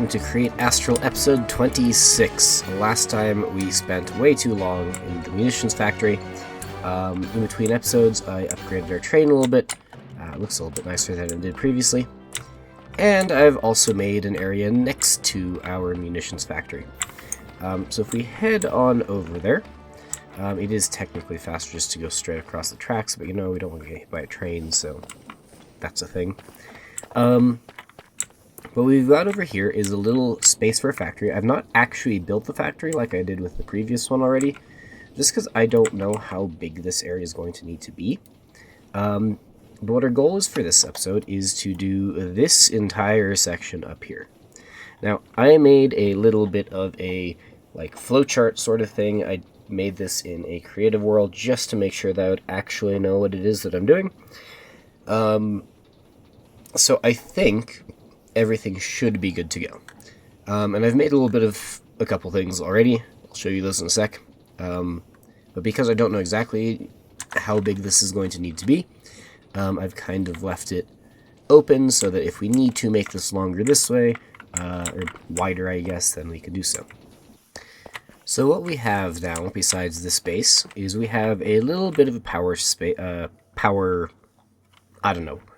welcome to Create Astral episode 26. Last time we spent way too long in the munitions factory. In between episodes, I upgraded our train a little bit. It looks a little bit nicer than it did previously. And I've also made an area next to our munitions factory. So if we head on over there, it is technically faster just to go straight across the tracks, but you know, we don't want to get hit by a train, so that's a thing. What we've got over here is a little space for a factory. I've not actually built the factory like I did with the previous one already, just because I don't know how big this area is going to need to be. But what our goal is for this episode is to do this entire section up here. Now, I made a little bit of a like flowchart sort of thing. I made this in a creative world just to make sure that I would actually know what it is that I'm doing. So I think everything should be good to go. And I've made a little bit of a couple things already. I'll show you those in a sec. But because I don't know exactly how big this is going to need to be, I've kind of left it open so that if we need to make this longer this way, or wider I guess, then we can do so. So what we have now, besides this base, is we have a little bit of a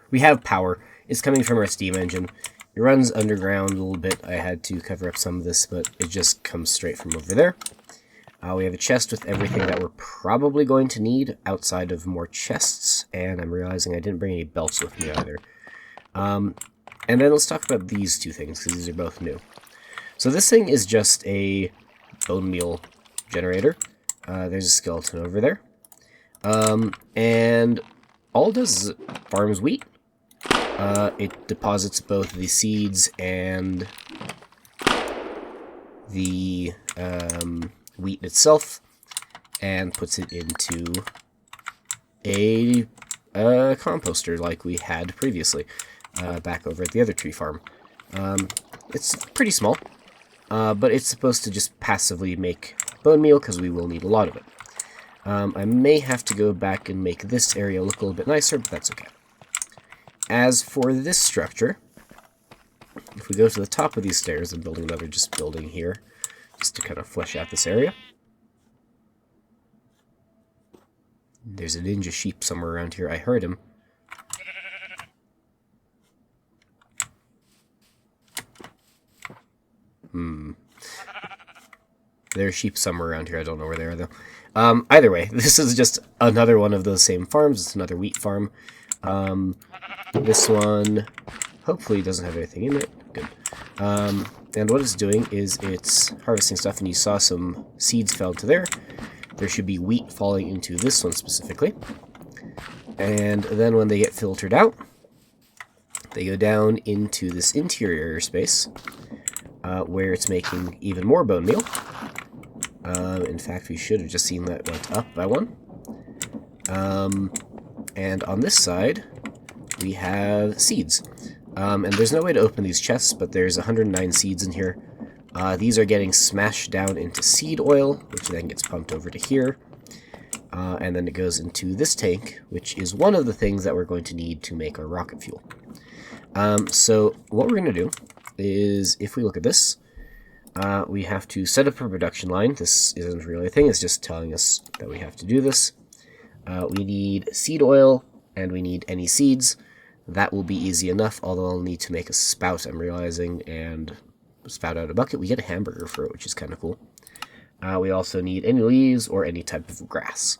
we have power. It's coming from our steam engine. It runs underground a little bit. I had to cover up some of this, but it just comes straight from over there. We have a chest with everything that we're probably going to need outside of more chests, and I'm realizing I didn't bring any belts with me either. And then let's talk about these two things, because these are both new. So this thing is just a bone meal generator. There's a skeleton over there. And all it does is it farms wheat. It deposits both the seeds and the wheat itself and puts it into a composter like we had previously back over at the other tree farm. It's pretty small, but it's supposed to just passively make bone meal because we will need a lot of it. I may have to go back and make this area look a little bit nicer, but that's okay. As for this structure, if we go to the top of these stairs, I'm building another just building here, just to kind of flesh out this area. There's a ninja sheep somewhere around here. I heard him. There's sheep somewhere around here. I don't know where they are, though. Either way, this is just another one of those same farms. It's another wheat farm. This one hopefully doesn't have anything in it. Good. And what it's doing is it's harvesting stuff, and you saw some seeds fell to there. There should be wheat falling into this one specifically. And then when they get filtered out, they go down into this interior space where it's making even more bone meal. In fact, we should have just seen that went up by one. And on this side, we have seeds. And there's no way to open these chests, but there's 109 seeds in here. These are getting smashed down into seed oil, which then gets pumped over to here. And then it goes into this tank, which is one of the things that we're going to need to make our rocket fuel. So what we're going to do is, if we look at this, we have to set up a production line. This isn't really a thing, it's just telling us that we have to do this. We need seed oil, and we need any seeds. That will be easy enough, although I'll need to make a spout, I'm realizing, and spout out a bucket. We get a hamburger for it, which is kind of cool. We also need any leaves or any type of grass,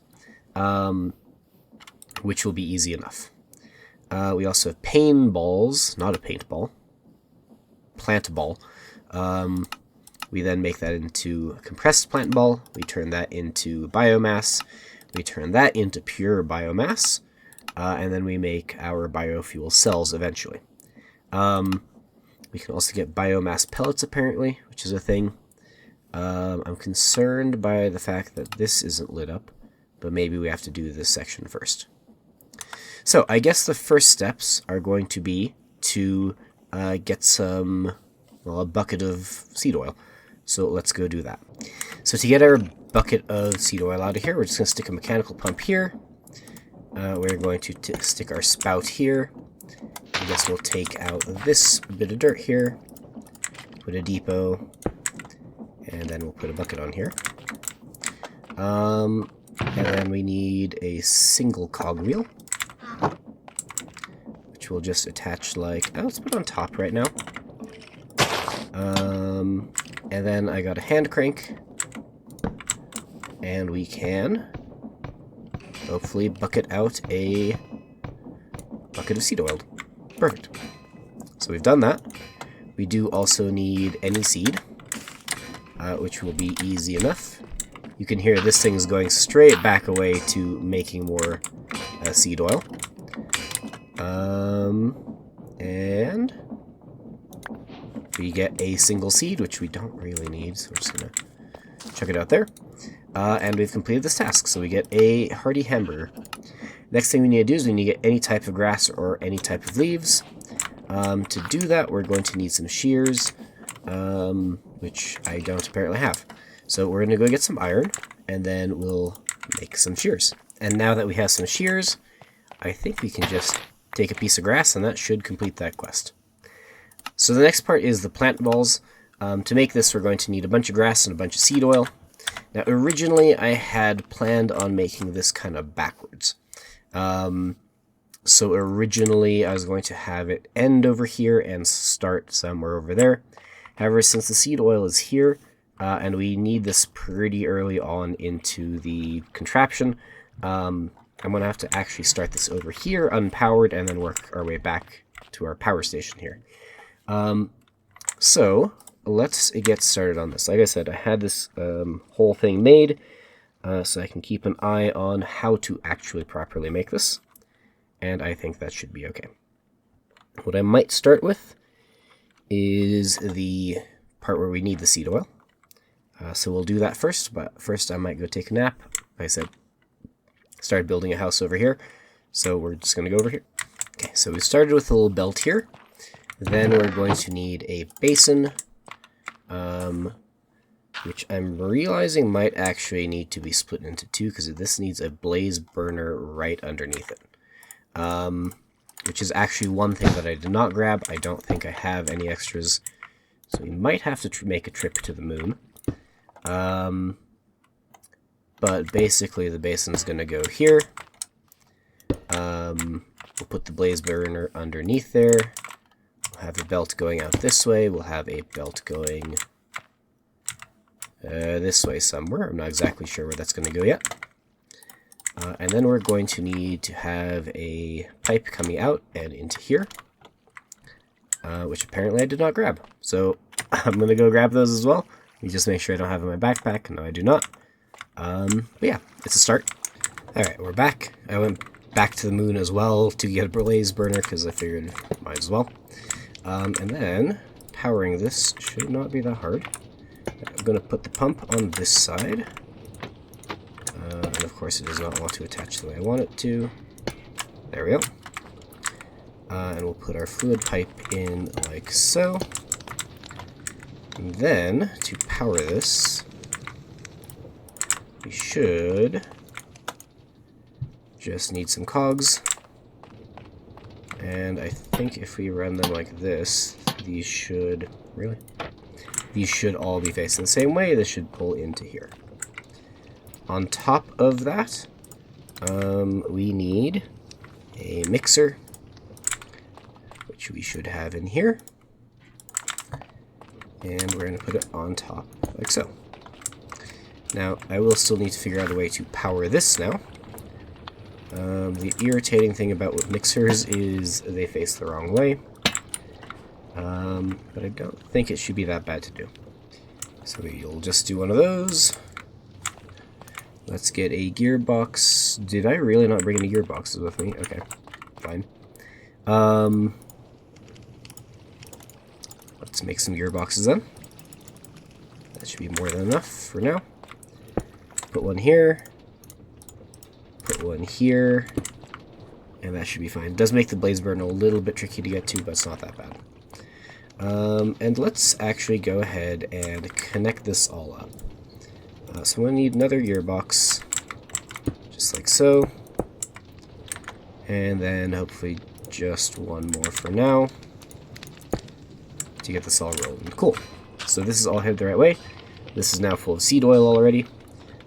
which will be easy enough. We also have pain balls, not a paintball, plant ball. We then make that into a compressed plant ball. We turn that into biomass. We turn that into pure biomass. And then we make our biofuel cells eventually. We can also get biomass pellets, apparently, which is a thing. I'm concerned by the fact that this isn't lit up, but maybe we have to do this section first. So I guess the first steps are going to be to get some, well, a bucket of seed oil. So let's go do that. So to get our bucket of seed oil out of here, we're just going to stick a mechanical pump here. We're going to stick our spout here. I guess we'll take out this bit of dirt here. put a depot, and then we'll put a bucket on here. And then we need a single cogwheel, which we'll just attach like, oh, let's put on top right now. And then I got a hand crank, and we can hopefully bucket out a bucket of seed oil. Perfect. So we've done that. We do also need any seed, which will be easy enough. You can hear this thing's going straight back away to making more seed oil. And we get a single seed, which we don't really need, so we're just going to chuck it out there. And we've completed this task, so we get a hearty hamburger. Next thing we need to do is we need to get any type of grass or any type of leaves. To do that, we're going to need some shears, which I don't apparently have. So we're going to go get some iron, and then we'll make some shears. And now that we have some shears, I think we can just take a piece of grass, and that should complete that quest. So the next part is the plant balls. To make this, we're going to need a bunch of grass and a bunch of seed oil. Now, originally, I had planned on making this kind of backwards. So originally, I was going to have it end over here and start somewhere over there. However, since the seed oil is here, and we need this pretty early on into the contraption, I'm going to have to actually start this over here, unpowered, and then work our way back to our power station here. So let's get started on this. Like I said, I had this whole thing made so I can keep an eye on how to actually properly make this, and I think that should be okay. What I might start with is the part where we need the seed oil. So we'll do that first, but first I might go take a nap. Like I said, started building a house over here, so we're just going to go over here. Okay, so we started with a little belt here. Then we're going to need a basin, which I'm realizing might actually need to be split into two, because this needs a blaze burner right underneath it. Which is actually one thing that I did not grab. I don't think I have any extras, so we might have to make a trip to the moon. But basically the basin's going to go here. We'll put the blaze burner underneath there. We'll have a belt going out this way. We'll have a belt going this way somewhere. I'm not exactly sure where that's going to go yet. And then we're going to need to have a pipe coming out and into here, which apparently I did not grab. So I'm going to go grab those as well. Let me just make sure I don't have them in my backpack. No, I do not. But yeah, it's a start. Alright, we're back. I went back to the moon as well to get a blaze burner because I figured might as well. And then powering this should not be that hard. I'm going to put the pump on this side. And of course it does not want to attach the way I want it to. There we go. And we'll put our fluid pipe in like so. And then, to power this, we should just need some cogs. And I think if we run them like this, these should, really? These should all be facing the same way. This should pull into here. On top of that, we need a mixer, which we should have in here. And we're going to put it on top, like so. Now, I will still need to figure out a way to power this now. The irritating thing about with mixers is they face the wrong way. But I don't think it should be that bad to do. So you'll just do one of those. Let's get a gearbox. Did I really not bring any gearboxes with me? Okay, fine. Let's make some gearboxes then. That should be more than enough for now. Put one here. Put one here. And that should be fine. It does make the blaze burner a little bit tricky to get to, but it's not that bad. And let's actually go ahead and connect this all up. So I'm going to need another gearbox, just like so. And then hopefully just one more for now, to get this all rolling. Cool. So this is all headed the right way. This is now full of seed oil already.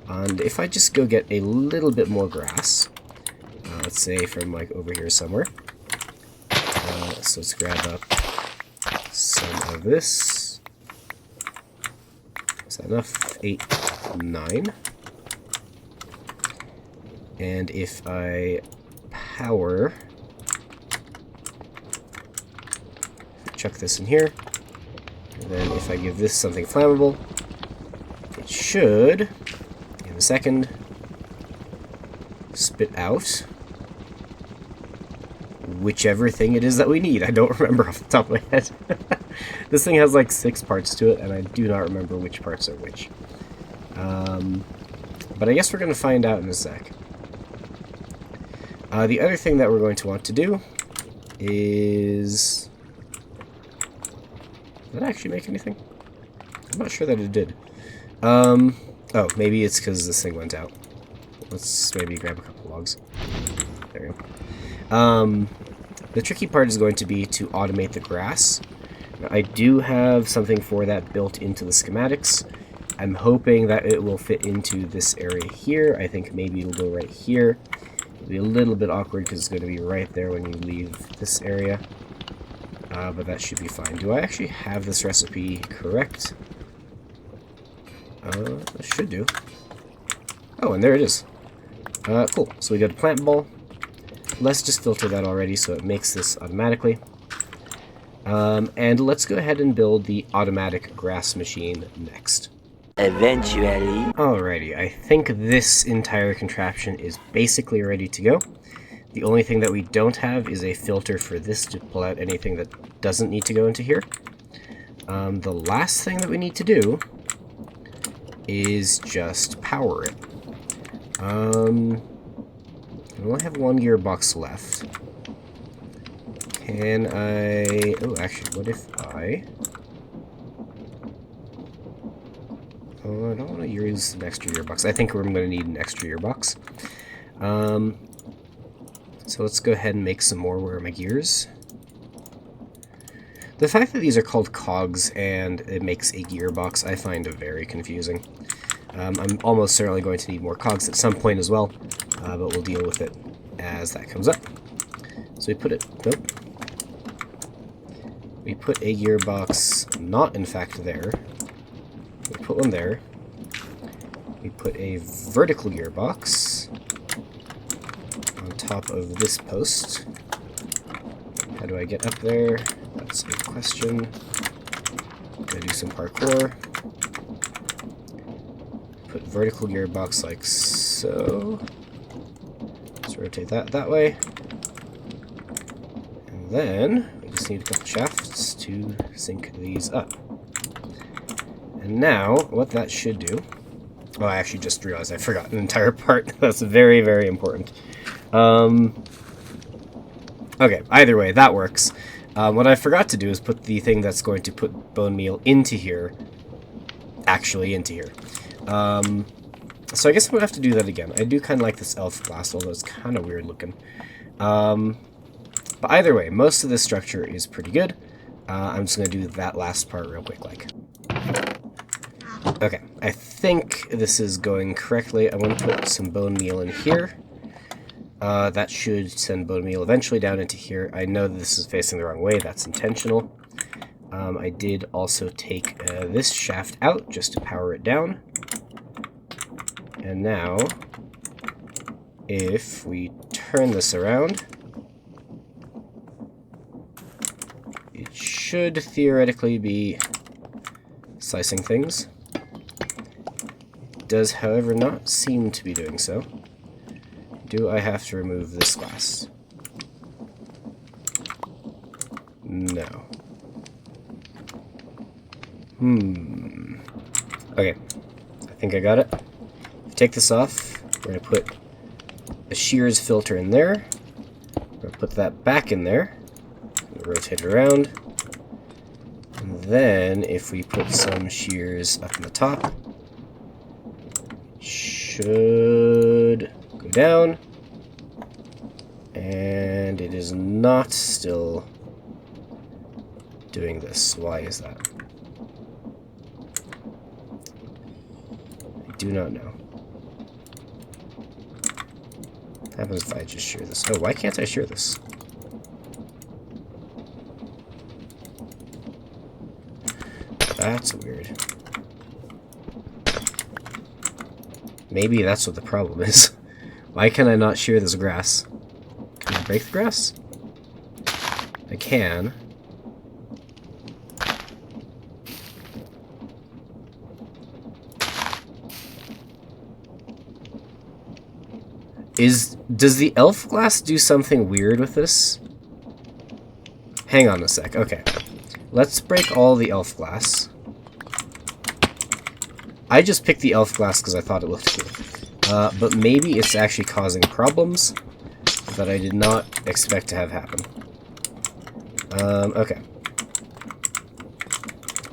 And if I just go get a little bit more grass, let's say from like over here somewhere. So let's grab up some of this. Is that enough? 8, 9. And if I power, chuck this in here, and then if I give this something flammable, it should, in a second, spit out whichever thing it is that we need. I don't remember off the top of my head. This thing has like 6 parts to it, and I do not remember which parts are which. But I guess we're going to find out in a sec. The other thing that we're going to want to do is... Did that actually make anything? I'm not sure that it did. Oh, maybe it's because this thing went out. Let's maybe grab a couple logs. There we go. The tricky part is going to be to automate the grass. Now, I do have something for that built into the schematics. I'm hoping that it will fit into this area here. I think maybe it'll go right here. It'll be a little bit awkward because it's going to be right there when you leave this area. But that should be fine. Do I actually have this recipe correct? I should do. Oh, and there it is. Cool. So we got a plant ball. Let's just filter that already so it makes this automatically. And let's go ahead and build the automatic grass machine next. Eventually. Alrighty, I think this entire contraption is basically ready to go. The only thing that we don't have is a filter for this to pull out anything that doesn't need to go into here. The last thing that we need to do is just power it. I only have 1 gearbox left. Can I... Oh, actually, what if I... Oh, I don't want to use an extra gearbox. I think we're going to need an extra gearbox. So let's go ahead and make some more. Where are my gears? The fact that these are called cogs and it makes a gearbox, I find very confusing. I'm almost certainly going to need more cogs at some point as well, but we'll deal with it as that comes up. So we put it... Nope. We put a gearbox not in fact there. We put one there. We put a vertical gearbox on top of this post. How do I get up there? That's a good question. Gotta do some parkour. Put vertical gearbox like so. Let's rotate that way. And then we just need a couple shafts to sync these up. And now, what that should do... Oh, I actually just realized I forgot an entire part. That's very, very important. Okay, either way, that works. What I forgot to do is put the thing that's going to put bone meal into here, actually into here. So I guess I'm going to have to do that again. I do kind of like this elf glass, although it's kind of weird looking. But either way, most of this structure is pretty good. I'm just going to do that last part real quick, like. Okay, I think this is going correctly. I want to put some bone meal in here. That should send bone meal eventually down into here. I know that this is facing the wrong way. That's intentional. I did also take this shaft out just to power it down. And now, if we turn this around, it should theoretically be slicing things. It does, however, not seem to be doing so. Do I have to remove this glass? No. Okay, I think I got it. Take this off. We're going to put a shears filter in there. We're going to put that back in there. Rotate it around. And then, if we put some shears up in the top, it should go down. And it is not still doing this. Why is that? do not know. What happens if I just shear this? Oh, why can't I shear this? That's weird. Maybe that's what the problem is. Why can I not shear this grass? Can I break the grass? I can. Does the elf glass do something weird with this? Hang on a sec. Okay. Let's break all the elf glass. I just picked the elf glass because I thought it looked cool. But maybe it's actually causing problems that I did not expect to have happen. Okay.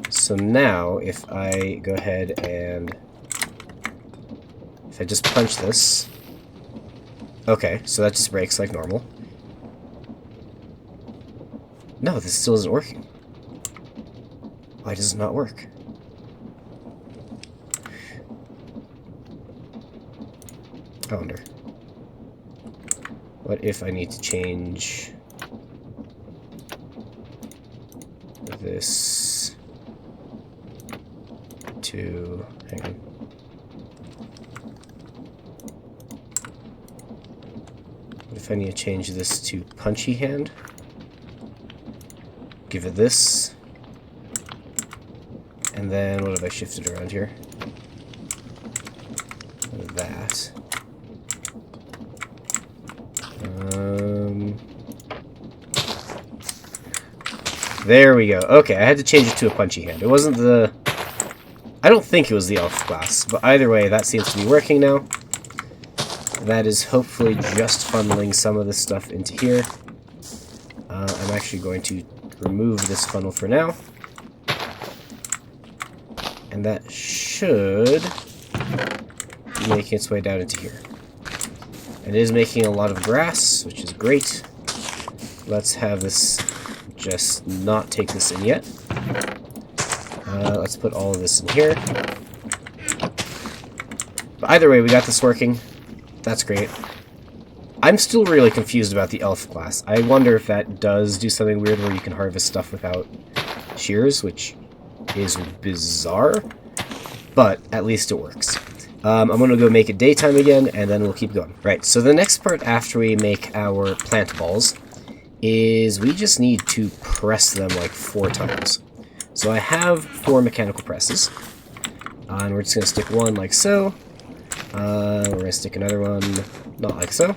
So now, if I go ahead and... if I just punch this... Okay, so that just breaks like normal. No, this still isn't working. Why does it not work? I wonder. What if I need to change this to... hang on. What if I need to change this to punchy hand? Give it this. And then what have I shifted around here? That. There we go. Okay, I had to change it to a punchy hand. It wasn't the... I don't think it was the elf glass, but either way, that seems to be working now. That is hopefully just funneling some of this stuff into here. I'm actually going to remove this funnel for now. And that should be making its way down into here. It is making a lot of grass, which is great. Let's have this just not take this in yet. Let's put all of this in here. But either way, we got this working. That's great. I'm still really confused about the elf class. I wonder if that does do something weird where you can harvest stuff without shears, which is bizarre, but at least it works. I'm going to go make it daytime again, and then we'll keep going. Right, so the next part after we make our plant balls is we just need to press them like 4 times. So I have 4 mechanical presses, and we're just going to stick one like so. We're going to stick another one not like so.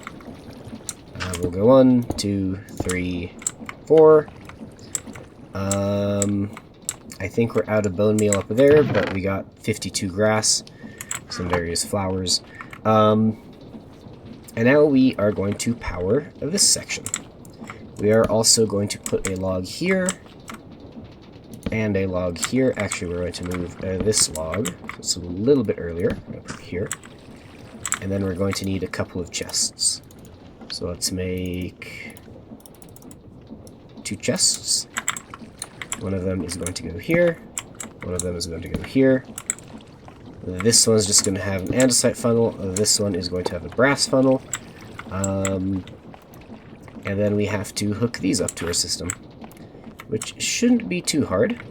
We'll go 1, 2, 3, 4. I think we're out of bone meal up there, but we got 52 grass, some various flowers. And now we are going to power this section. We are also going to put a log here, and a log here. Actually, we're going to move this log, so a little bit earlier, I'm going to put it here. And then we're going to need a couple of chests. So let's make 2 chests. One of them is going to go here. One of them is going to go here. This one's just going to have an andesite funnel. This one is going to have a brass funnel. And then we have to hook these up to our system, which shouldn't be too hard.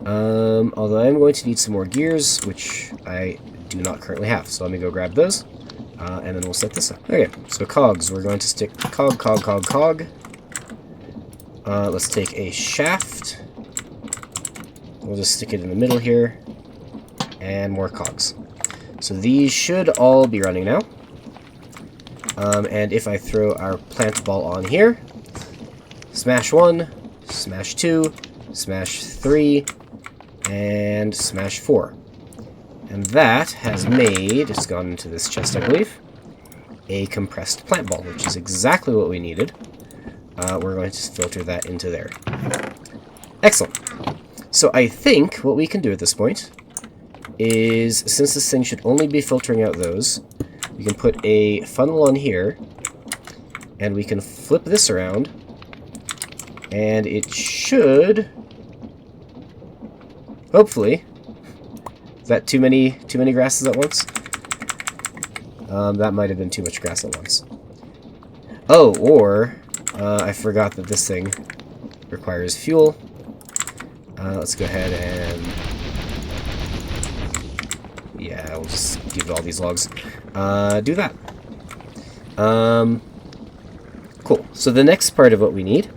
Although I'm going to need some more gears, which I do not currently have. So let me go grab those, and then we'll set this up. Okay, so cogs. We're going to stick cog, cog, cog, cog. Let's take a shaft. We'll just stick it in the middle here. And more cogs. So these should all be running now. And if I throw our plant ball on here, smash 1, smash 2, smash 3, and smash 4. And that has made, it's gone into this chest, I believe, a compressed plant ball, which is exactly what we needed. We're going to filter that into there. Excellent. So I think what we can do at this point is, since this thing should only be filtering out those, we can put a funnel on here, and we can flip this around, and it should, hopefully, Is that too many grasses at once? That might have been too much grass at once. Oh, or I forgot that this thing requires fuel. Let's go ahead and... yeah, we'll just give it all these logs. Do that. Cool. So the next part of what we need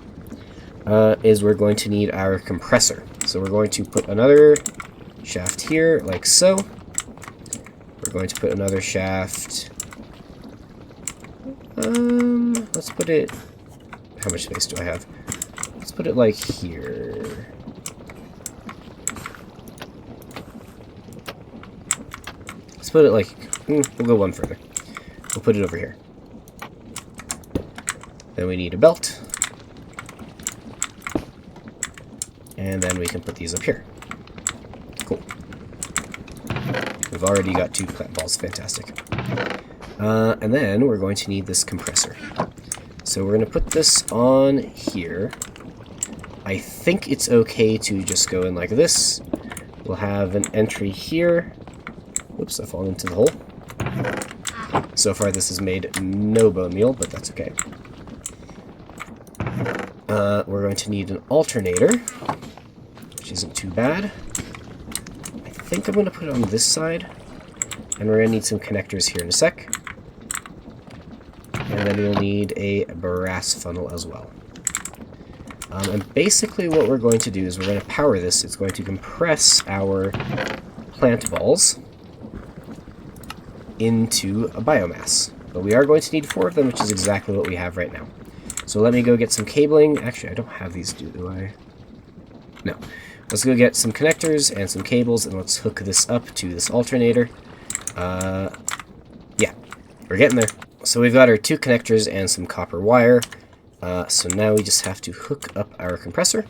is we're going to need our compressor. So we're going to put another shaft here, like so. We're going to put another shaft... let's put it... how much space do I have? Let's put it like here. Let's put it like... we'll go one further. We'll put it over here. Then we need a belt. And then we can put these up here. Cool. We've already got 2 plant balls. Fantastic. And then we're going to need this compressor. So we're going to put this on here. I think it's okay to just go in like this. We'll have an entry here. Whoops, I fallen into the hole. So far this has made no bone meal, but that's okay. We're going to need an alternator, which isn't too bad. I think I'm going to put it on this side. And we're going to need some connectors here in a sec. And then we'll need a brass funnel as well. And basically what we're going to do is we're going to power this. It's going to compress our plant balls into a biomass. But we are going to need 4 of them, which is exactly what we have right now. So let me go get some cabling. Actually, I don't have these, do I? No. Let's go get some connectors and some cables, and let's hook this up to this alternator. Yeah, we're getting there. So we've got our 2 connectors and some copper wire. So now we just have to hook up our compressor.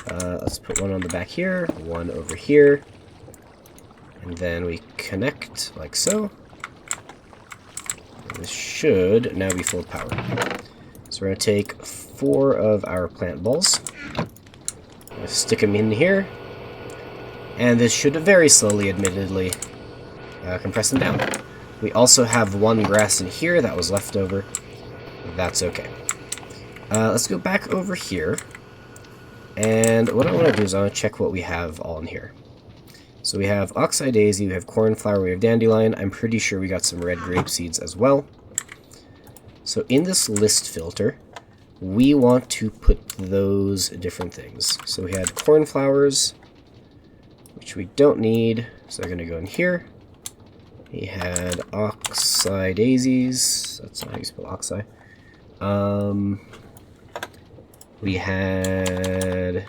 Let's put one on the back here, one over here. And then we connect like so. And this should now be full of power. So we're going to take 4 of our plant balls. Stick them in here. And this should very slowly, admittedly, compress them down. We also have 1 grass in here that was left over. That's okay. Let's go back over here. And what I want to do is I want to check what we have all in here. So we have oxeye daisy, we have cornflower, we have dandelion. I'm pretty sure we got some red grape seeds as well. So in this list filter, we want to put those different things. So we had cornflowers, which we don't need, so they're going to go in here. We had oxeye daisies. That's not how you spell oxeye. We had... I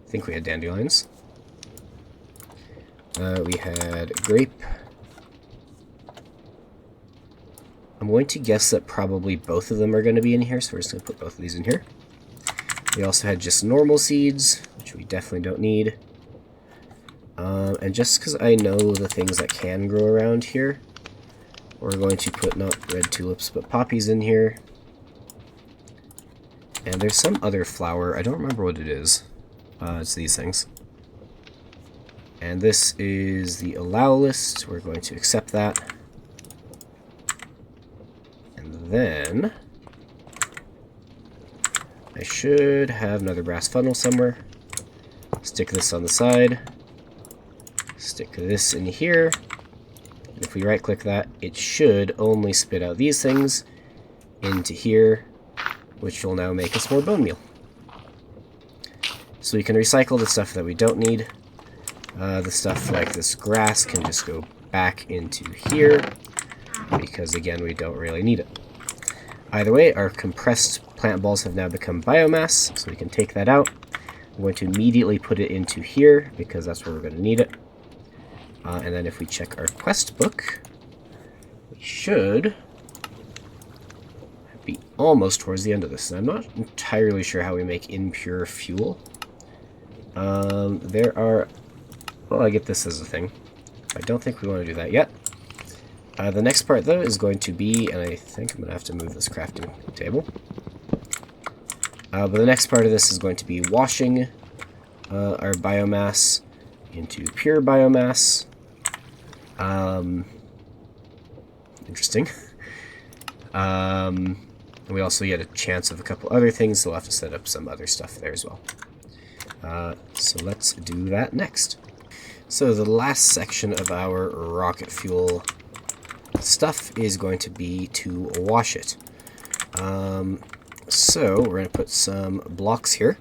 think we had dandelions. We had grape. I'm going to guess that probably both of them are going to be in here, so we're just going to put both of these in here. We also had just normal seeds, which we definitely don't need. And just because I know the things that can grow around here, we're going to put not red tulips, but poppies in here. And there's some other flower, I don't remember what it is. It's these things. And this is the allow list. We're going to accept that. And then I should have another brass funnel somewhere. Stick this on the side. Stick this in here. And if we right click that, it should only spit out these things into here, which will now make us more bone meal. So we can recycle the stuff that we don't need. The stuff like this grass can just go back into here, because again, we don't really need it. Either way, our compressed plant balls have now become biomass, so we can take that out. I'm going to immediately put it into here, because that's where we're going to need it. And then if we check our quest book, we should be almost towards the end of this. And I'm not entirely sure how we make impure fuel. There are... Well, I get this as a thing. I don't think we want to do that yet. The next part, though, is going to be... And I think I'm going to have to move this crafting table. But the next part of this is going to be washing our biomass into pure biomass. Interesting. And we also get a chance of a couple other things, so we'll have to set up some other stuff there as well. So let's do that next. So the last section of our rocket fuel stuff is going to be to wash it. So we're going to put some blocks here.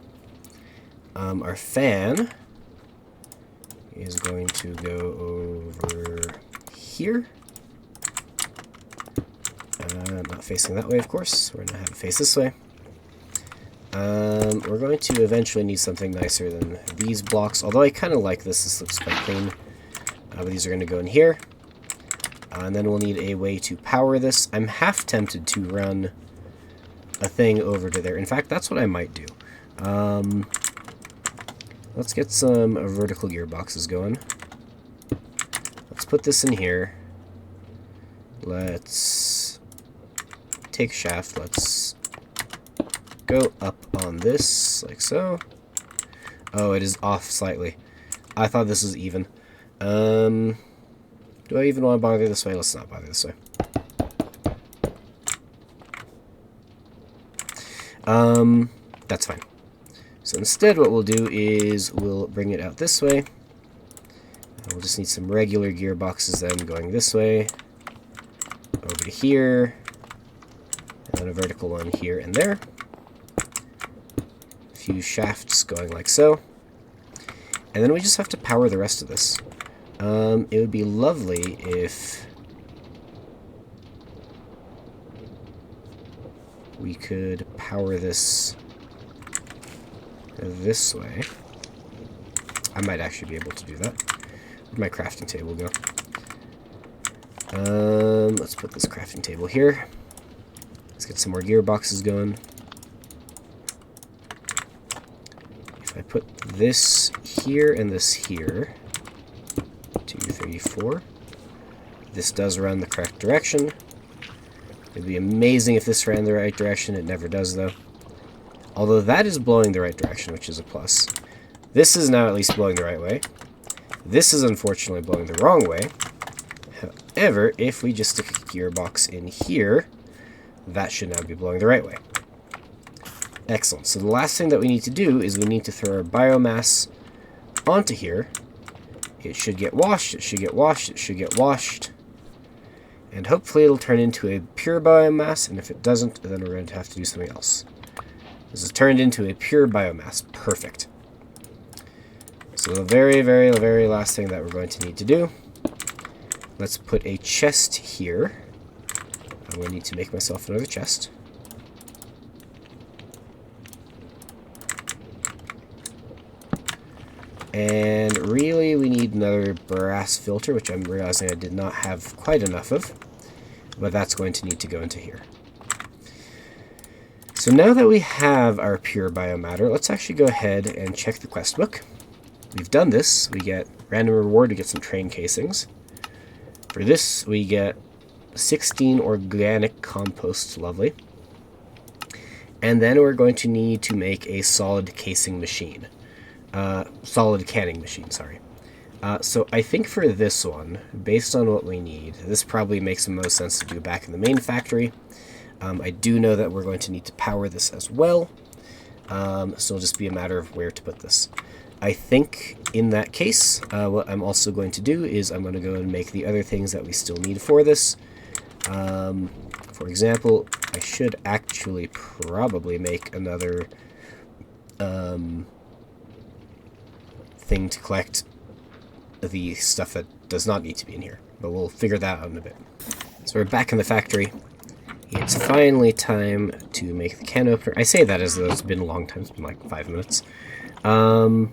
Our fan is going to go over here. Not facing that way, of course. We're going to have it face this way. We're going to eventually need something nicer than these blocks, although I kind of like this. This looks quite clean. But these are going to go in here. And then we'll need a way to power this. I'm half tempted to run a thing over to there. In fact, that's what I might do. Let's get some vertical gearboxes going. Let's put this in here. Let's take a shaft. Let's go up on this, like so. Oh, it is off slightly. I thought this was even. Do I even want to bother this way? Let's not bother this way. That's fine. So instead what we'll do is we'll bring it out this way. We'll just need some regular gearboxes then going this way, over to here, and then a vertical one here and there. A few shafts going like so. And then we just have to power the rest of this. It would be lovely if we could power this way. I might actually be able to do that. Where'd my crafting table go? Let's put this crafting table here. Let's get some more gearboxes going. If I put this here and this here, 234, this does run the correct direction. It'd be amazing if this ran the right direction. It never does, though. Although that is blowing the right direction, which is a plus. This is now at least blowing the right way. This is unfortunately blowing the wrong way. However, if we just stick a gearbox in here, that should now be blowing the right way. Excellent. So the last thing that we need to do is we need to throw our biomass onto here. It should get washed, it should get washed, it should get washed. And hopefully it'll turn into a pure biomass, and if it doesn't, then we're going to have to do something else. This is turned into a pure biomass. Perfect. So the very, very, very last thing that we're going to need to do, let's put a chest here. I'm going to need to make myself another chest. And really, we need another brass filter, which I'm realizing I did not have quite enough of. But that's going to need to go into here. So now that we have our pure biomatter, let's actually go ahead and check the quest book. We've done this. We get random reward to get some train casings. For this, we get 16 organic compost. Lovely. And then we're going to need to make a solid casing machine. Solid canning machine, sorry. So I think for this one, based on what we need, this probably makes the most sense to do back in the main factory. I do know that we're going to need to power this as well, so it'll just be a matter of where to put this. I think in that case, what I'm also going to do is I'm going to go and make the other things that we still need for this. For example, I should actually probably make another thing to collect the stuff that does not need to be in here, but we'll figure that out in a bit. So we're back in the factory. It's finally time to make the can opener. I say that as though it's been a long time. It's been like 5 minutes. And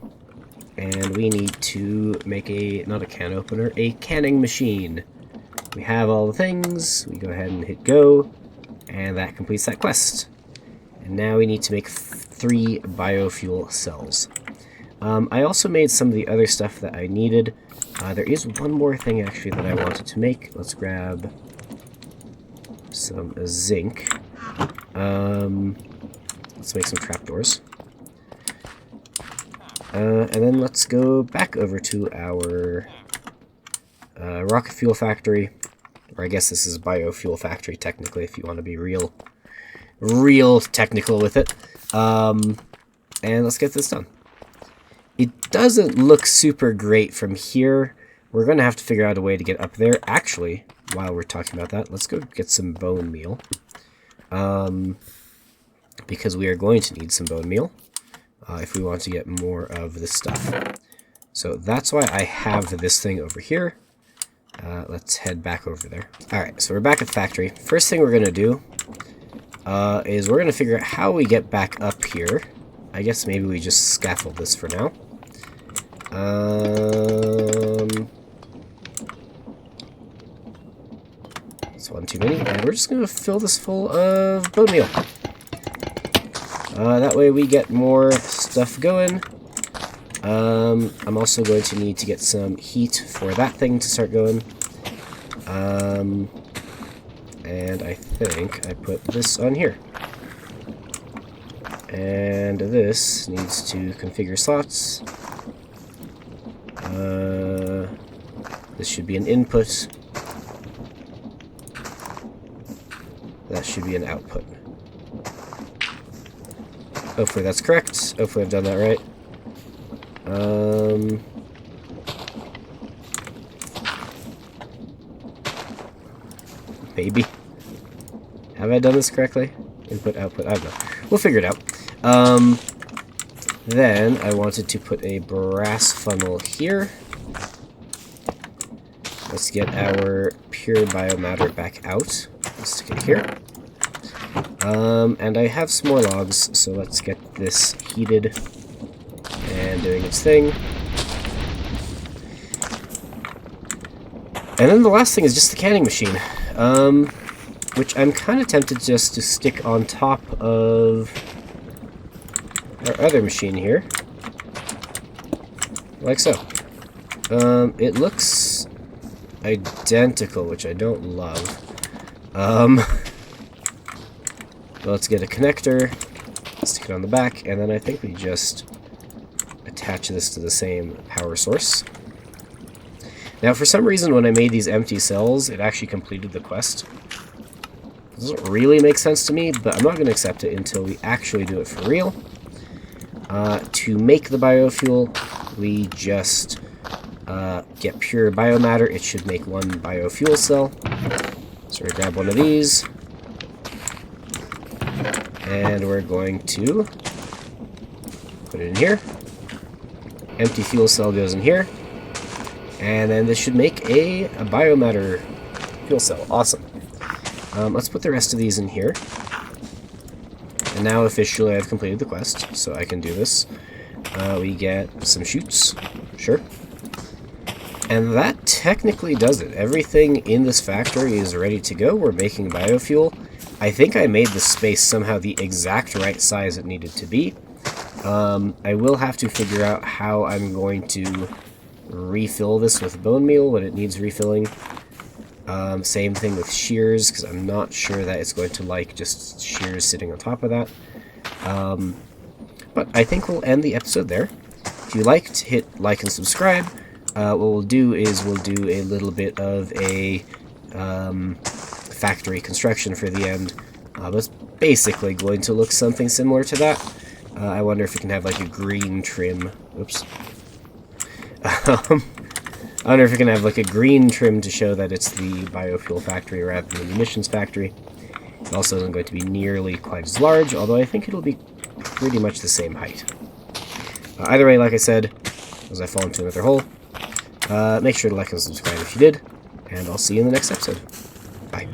we need to make not a can opener, a canning machine. We have all the things. We go ahead and hit go, and that completes that quest. And now we need to make 3 biofuel cells. I also made some of the other stuff that I needed. There is one more thing actually that I wanted to make. Let's grab some zinc. Let's make some trapdoors. And then let's go back over to our rocket fuel factory. Or I guess this is biofuel factory, technically, if you want to be real technical with it. And let's get this done. It doesn't look super great from here. We're going to have to figure out a way to get up there. Actually, while we're talking about that, let's go get some bone meal. Because we are going to need some bone meal if we want to get more of this stuff. So that's why I have this thing over here. Let's head back over there. Alright, so we're back at the factory. First thing we're going to do is we're going to figure out how we get back up here. I guess maybe we just scaffold this for now. That's one too many. And we're just going to fill this full of bone meal. That way we get more stuff going. I'm also going to need to get some heat for that thing to start going. And I think I put this on here. And this needs to configure slots. This should be an input. That should be an output. Hopefully that's correct. Hopefully I've done that right. Maybe. Have I done this correctly? Input, output, I don't know. We'll figure it out. Then I wanted to put a brass funnel here. Let's get our pure biomatter back out. Let's stick it here. And I have some more logs, so let's get this heated and doing its thing. And then the last thing is just the canning machine, which I'm kind of tempted just to stick on top of our other machine here, like so. It looks identical, which I don't love. Let's get a connector, stick it on the back, and then I think we just attach this to the same power source. Now, for some reason, when I made these empty cells, it actually completed the quest. It doesn't really make sense to me, but I'm not going to accept it until we actually do it for real. To make the biofuel, we just get pure biomatter. It should make one biofuel cell. So we grab one of these. And we're going to put it in here. Empty fuel cell goes in here. And then this should make a biomatter fuel cell. Awesome. Let's put the rest of these in here. And now officially I've completed the quest, so I can do this. We get some chutes. Sure. And that technically does it. Everything in this factory is ready to go. We're making biofuel. I think I made the space somehow the exact right size it needed to be. I will have to figure out how I'm going to refill this with bone meal when it needs refilling. Same thing with shears, because I'm not sure that it's going to like just shears sitting on top of that. But I think we'll end the episode there. If you liked, hit like and subscribe. What we'll do is we'll do a little bit of a factory construction for the end. But it's basically going to look something similar to that. I wonder if we can have like a green trim. Oops. I wonder if we can have like a green trim to show that it's the biofuel factory rather than the munitions factory. It also isn't going to be nearly quite as large, although I think it'll be pretty much the same height. Either way, like I said, as I fall into another hole, make sure to like and subscribe if you did, and I'll see you in the next episode. Bye.